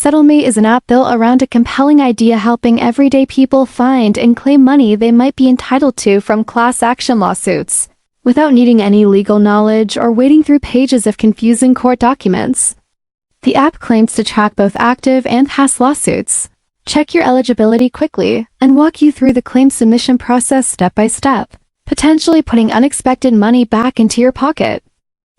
SettleMate is an app built around a compelling idea helping everyday people find and claim money they might be entitled to from class action lawsuits, without needing any legal knowledge or wading through pages of confusing court documents. The app claims to track both active and past lawsuits, check your eligibility quickly, and walk you through the claim submission process step by step, potentially putting unexpected money back into your pocket.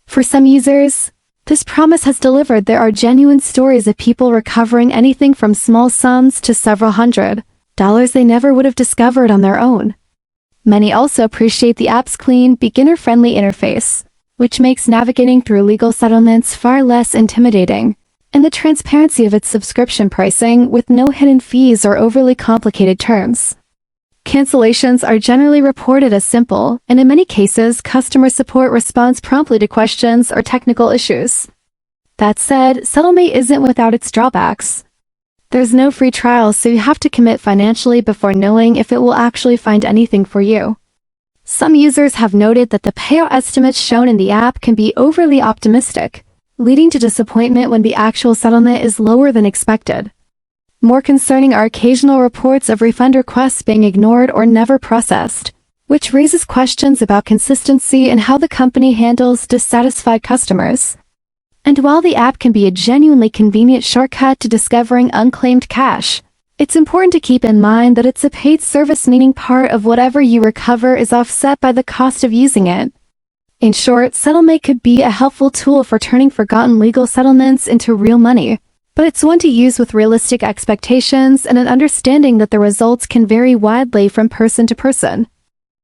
For some users, this promise has delivered. There are genuine stories of people recovering anything from small sums to several $100s they never would have discovered on their own. Many also appreciate the app's clean, beginner-friendly interface, which makes navigating through legal settlements far less intimidating, and the transparency of its subscription pricing with no hidden fees or overly complicated terms. Cancellations are generally reported as simple, and in many cases, customer support responds promptly to questions or technical issues. That said, SettleMate isn't without its drawbacks. There's no free trial, so you have to commit financially before knowing if it will actually find anything for you. Some users have noted that the payout estimates shown in the app can be overly optimistic, leading to disappointment when the actual settlement is lower than expected. More concerning are occasional reports of refund requests being ignored or never processed, which raises questions about consistency and how the company handles dissatisfied customers. And while the app can be a genuinely convenient shortcut to discovering unclaimed cash, it's important to keep in mind that it's a paid service, meaning part of whatever you recover is offset by the cost of using it. In short, SettleMate could be a helpful tool for turning forgotten legal settlements into real money, but it's one to use with realistic expectations and an understanding that the results can vary widely from person to person.